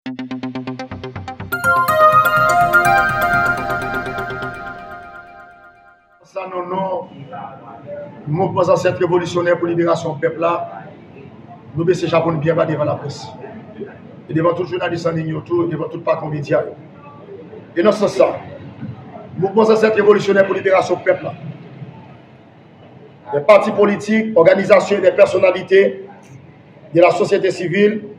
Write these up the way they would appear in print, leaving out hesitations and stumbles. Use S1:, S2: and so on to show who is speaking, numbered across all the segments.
S1: Ça, non, mouvement ancêtre révolutionnaire pour libération du peuple là, nous baissons Japon bien bas devant la presse. Et devant tout journaliste en ligne autour, devant tout parc média. Et dans ce sens, mouvement ancêtre révolutionnaire pour libération du peuple là, des partis politiques, organisations et des personnalités de la société civile,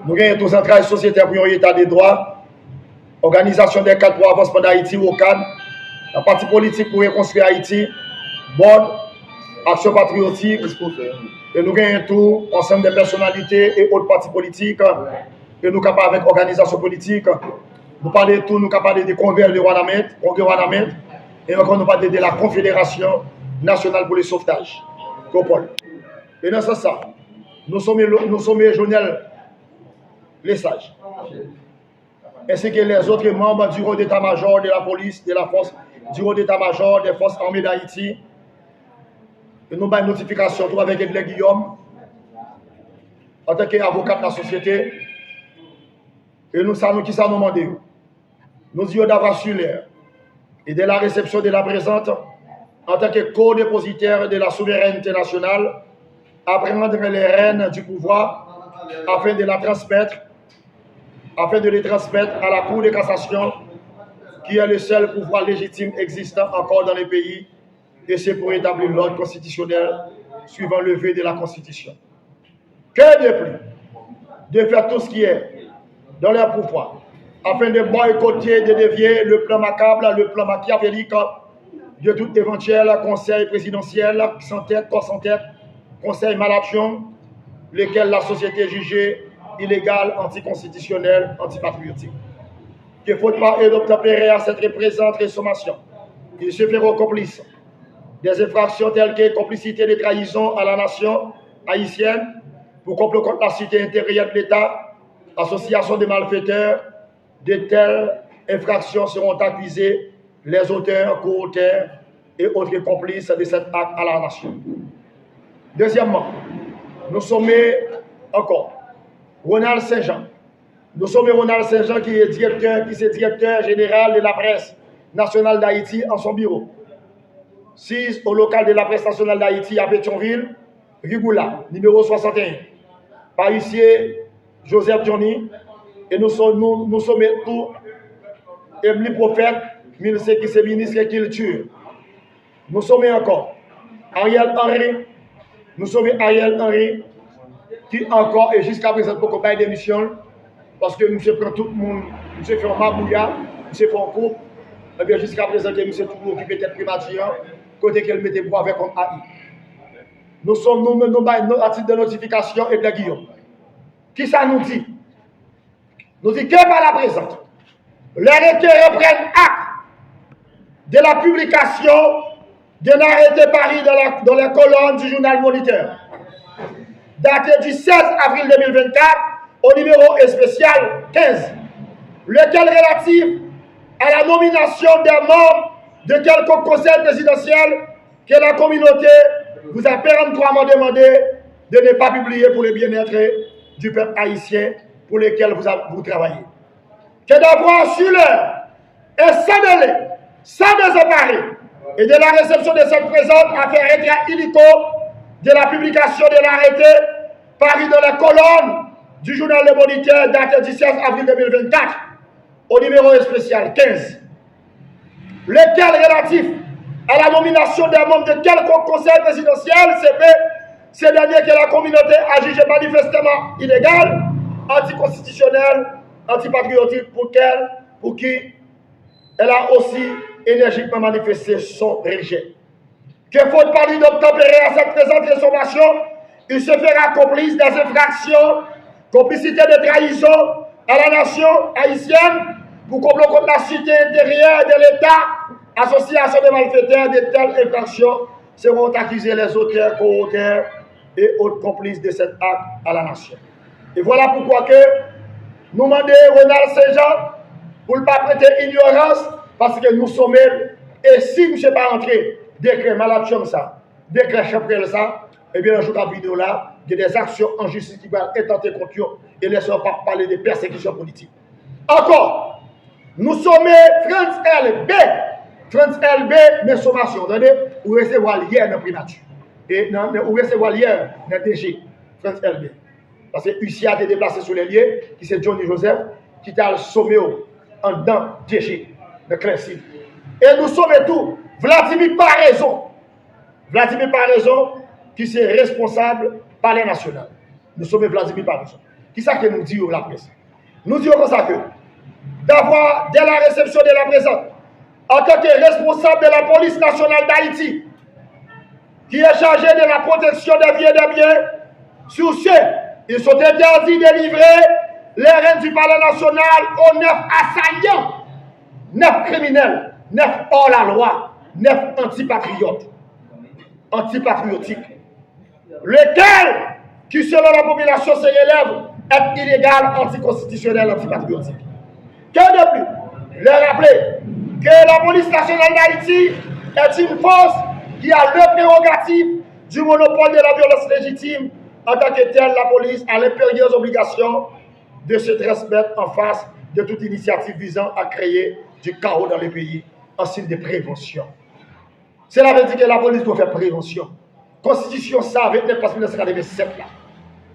S1: nous avons tous entrailles sociétaires pour un état des droits, organisation des cadres pour avancement d'Haïti au cadre, la partie politique pour reconstruire Haïti, board, action patriotique, et nous avons tout ensemble des personnalités et autres partis politiques, et nous capables avec organisation politique, nous parlons de tout, nous capables de congrès de Wanamet, et encore nous parlons de la Confédération nationale pour le sauvetage, COPOL. Et dans ce sens, nous sommes Jonel Lesage, ainsi que les autres membres du rôle d'état-major de la police, de la force, du rôle d'état-major des forces armées d'Haïti. Et nous avons une notification tout avec Edler Guillaume, en tant qu'avocat de la société. Et nous savons qui ça nous demande. Nous disons d'avoir sur l'air et de la réception de la présente, en tant que co-dépositaire de la souveraineté nationale, à prendre les rênes du pouvoir afin de les transmettre à la Cour de cassation, qui est le seul pouvoir légitime existant encore dans les pays, et c'est pour établir l'ordre constitutionnel suivant le vœu de la Constitution. Que de plus de faire tout ce qui est dans leur pouvoir, afin de boycotter, de dévier le plan macabre, le plan machiavélique de tout éventuel conseil présidentiel, sans tête, corps sans tête, conseil mal action, lesquels la société jugée illégal, anticonstitutionnel, antipatriotique. Il ne faut pas obtempérer à cette présente sommation. Ils se feront complices des infractions telles que complicité de trahison à la nation haïtienne pour complot contre la cité intérieure de l'État, association de malfaiteurs. De telles infractions seront accusés les auteurs, co-auteurs et autres complices de cet acte à la nation. Deuxièmement, nous sommes encore Ronald Saint-Jean. Nous sommes Ronald Saint-Jean qui est directeur général de la presse nationale d'Haïti en son bureau. 6 au local de la presse nationale d'Haïti à Pétionville, Rigoula, numéro 61. Par ici, Joseph Johnny. Et nous sommes tous Emily Prophète, ministre qui c'est ministre de la Culture. Nous sommes encore Ariel Henry. Nous sommes Ariel Henry qui encore et jusqu'à présent pour comparer d'émission parce que nous prend tout le monde, nous fait un mabouya, nous fait un couple, et bien jusqu'à présent que nous sommes toujours occupé d'être primature, côté qu'elle mettait bois avec comme AI. Nous sommes nous à titre de notification et de Guillaume. Qui ça nous dit? Nous dit que par la présente, les arrêtés reprennent acte de la publication d'un arrêté Paris dans la colonne du journal Moniteur, daté du 16 avril 2024 au numéro spécial 15, lequel relatif à la nomination des membres de quelconque conseil présidentiel que la communauté vous a péremptoirement demandé de ne pas publier pour le bien-être du peuple haïtien pour lequel vous travaillez. Que d'avoir sur l'heure et sans délai, sans désemparer, et de la réception de cette présente affaire extra illico de la publication de l'arrêté paru dans la colonne du journal Le Moniteur daté du 16 avril 2024 au numéro spécial 15, lequel relatif à la nomination des membres de quelconque conseil présidentiel, c'est fait ces derniers que la communauté a jugé manifestement illégal, anticonstitutionnel, antipatriotique pour qui elle a aussi énergiquement manifesté son rejet. Que faut parler d'obtempérer à cette présente sommation, il se fera complice des infractions, complicité de trahison à la nation haïtienne pour complot contre la cité intérieure de l'État, association de malfaiteurs de telles infractions seront accusés les auteurs, co-auteurs et autres complices de cet acte à la nation. Et voilà pourquoi que nous demandons Ronald Saint-Jean pour ne pas prêter ignorance parce que nous sommes et si M. pas entré, décret malade ça, décret chaprel ça, eh bien, dans ce vidéo là, il y a des actions en justice qui vont être tentées contre eux et laissons pas parler de persécution politique. Encore, nous sommes France LB. France LB, mes sommations, attendez, vous recevoir hier dans primature. Et vous recevoir hier dans DG, France LB. Parce que UCA a été déplacé sur les lieux, qui c'est Johnny Joseph, qui est le sommet en dedans DG, de Clécy. Et nous sommes tous, Vladimir Paraison. Vladimir Paraison, qui est responsable palais national. Nous sommes Vladimir Paraison. Qui ça que nous dit la presse? Nous disons comme ça que, d'avoir, dès la réception de la présente, en tant que responsable de la police nationale d'Haïti, qui est chargé de la protection des biens et des biens, sur ce, ils sont interdits de livrer les rênes du palais national aux 9 assaillants, 9 criminels, 9 hors la loi, 9 antipatriotes, antipatriotiques, lesquels, qui selon la population se relèvent, est illégal, anticonstitutionnel, antipatriotique. Que de plus, leur rappeler que la police nationale d'Haïti est une force qui a le prérogative du monopole de la violence légitime. En tant que telle, la police a l'impérieuse obligation de se transmettre en face de toute initiative visant à créer du chaos dans le pays en signe de prévention. Cela veut dire que la police doit faire prévention. Constitution ça, 29 mars 1987 là.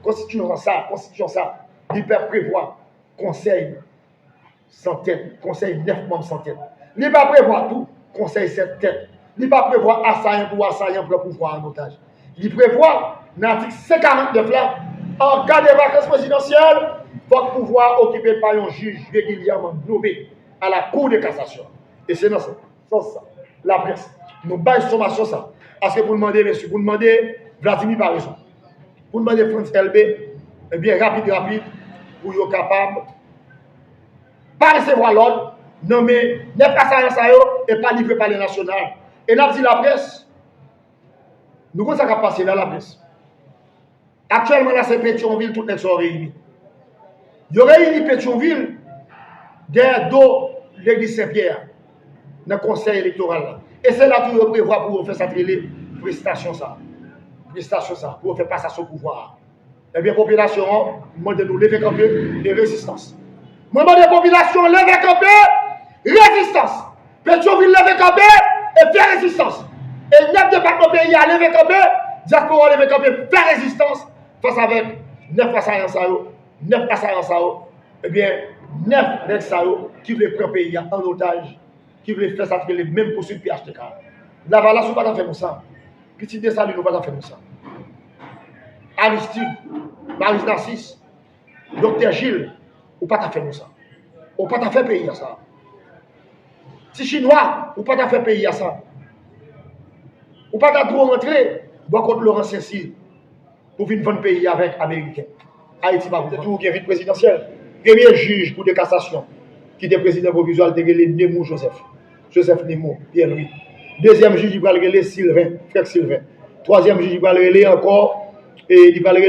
S1: Constitution ça, il peut prévoir conseil sans tête, conseil 9 membres sans tête. Il ne peut pas prévoir tout, conseil 7 têtes. Il ne peut pas prévoir assaillant pour pouvoir en otage. Il prévoit, dans l'article 149 là, en cas de vacances présidentielles, il faut pouvoir occuper par un juge régulièrement nommé à la Cour de cassation. Et c'est dans ça, la presse. Nous baillons sommation ça. Parce que vous demandez, monsieur, vous demandez Vladimir Paraison, vous demandez France LB, eh bien, rapide, pour être capable pas recevoir l'ordre, nommer 9 assaillants et pas livrer par les nationales. Et nous avons dit la presse, nous avons ça qui a passé dans la presse. Actuellement, là, c'est Pétionville, toutes les sont réunis. Il y aurait réuni Pétionville derrière l'église Saint-Pierre, dans le conseil électoral. Là. Et c'est là que vous prévoit pour faire cette prestation ça. Prestation ça, pour faire passation au pouvoir. Eh bien, la population, demande de nous lever camper et résistance. Demande de la population, lever camper, résistance. Pétionville, lever camper et faire résistance. Et 9 départements pays à lever camper, diaspora lever camper, faire résistance face avec 9 assaillants, 9 assaillants, eh bien, 9 assaillants qui veulent prendre le pays en otage, qui veulent faire ça, les mêmes poursuites PHTK. La valeur, nous ne pouvons pas faire ça. Petit dessin, nous ne pouvons pas faire ça. Aristide, Marie Narcisse, Docteur Gilles, ou pas faire ça. Ou pas faire pays à ça. Si Chinois, ou pas faire pays à ça. Ou pas trop rentrer, bon contre Laurent Cécile, pour venir vendre pays avec Américains. Haïti, vous êtes tout qui est vite présidentiel. Premier juge pour de cassation, qui était président provisoire, de Nemo Joseph. Joseph Nemo, Pierre-Louis. Deuxième juge, il va le Sylvain, frère Sylvain. Troisième juge, il va le encore, et il va le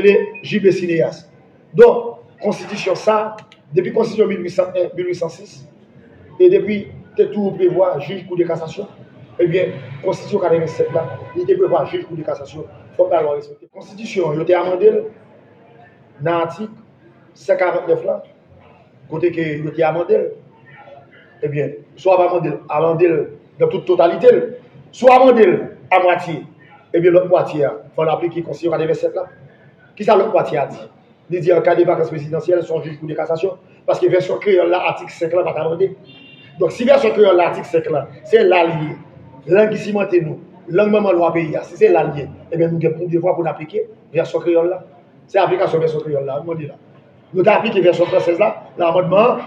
S1: JB Cinéas. Donc, constitution ça, depuis constitution 1806, et depuis que tout prévoit juge pour de cassation, eh bien, constitution 87 là, il te prévoit juge pour de cassation, il faut pas le respecter. Constitution, il a été amendé dans l'article 149 là, côté que il a été amendé, eh bien, soit amendé dans toute totalité, soit amendé à moitié, et bien l'autre moitié, il faut l'appliquer constitution 87 là. Qui ça l'autre moitié a dit? Il dit en cas de vacances présidentielles, son juge pour de cassation, parce que version créole là, article 5 là, pas amendé. Donc si version créole là, article 5 là, c'est l'allié. Langue qui cimente nous, langue maman loi pays, si c'est l'allié, eh bien nous devons devoir pour l'appliquer, version créole là. C'est l'application version créole là, on dit là. Nous avons appliqué version française là, l'amendement,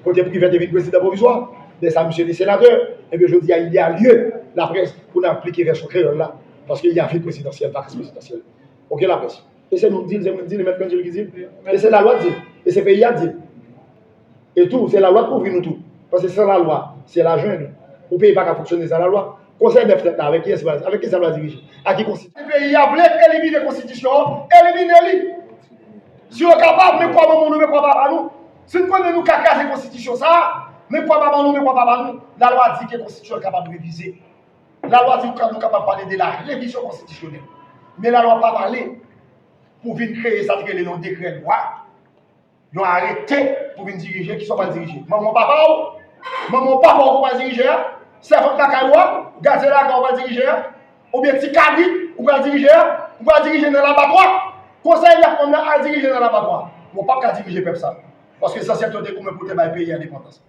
S1: côté privé de président provisoire, de ça, monsieur les sénateurs, et bien je dis, il y a lieu, la presse, pour appliquer version créole là, parce qu'il y a vie présidentielle, vacances présidentielles. Ok, la presse. Et c'est nous dire, c'est le maître qui dit, et c'est la loi qui dit, et c'est le pays qui dit. Et tout, c'est la loi pour nous tout. Parce que c'est la loi, c'est la jeune. Vous ne pouvez pas fonctionner sans la loi. Conseil des fêtes, avec qui ça va diriger? À qui constitue? Le pays a voulu éliminer la constitution, éliminer-les. Si on est capable, mais quoi, maman, nous, mais quoi, papa, nous? Si nous connaissons casser la constitution, ça, mais quoi, maman, nous, mais quoi, papa, nous? La loi dit que la constitution est capable de réviser. La loi dit que nous sommes capables de parler de la révision constitutionnelle. Mais la loi pas parler pour venir créer ça, créer le décret de loi. Ils ont arrêté pour venir diriger qui ne sont pas dirigés. Maman, papa, on va diriger. Servant la cailloua, gardez la on va diriger. Ou bien petit cabri, on va diriger. On va diriger dans l'abattoir. Conseil à diriger dans l'abattoir. Mon papa va diriger comme ça. Parce que ça, c'est un côté comme pour te payer l'indépendance.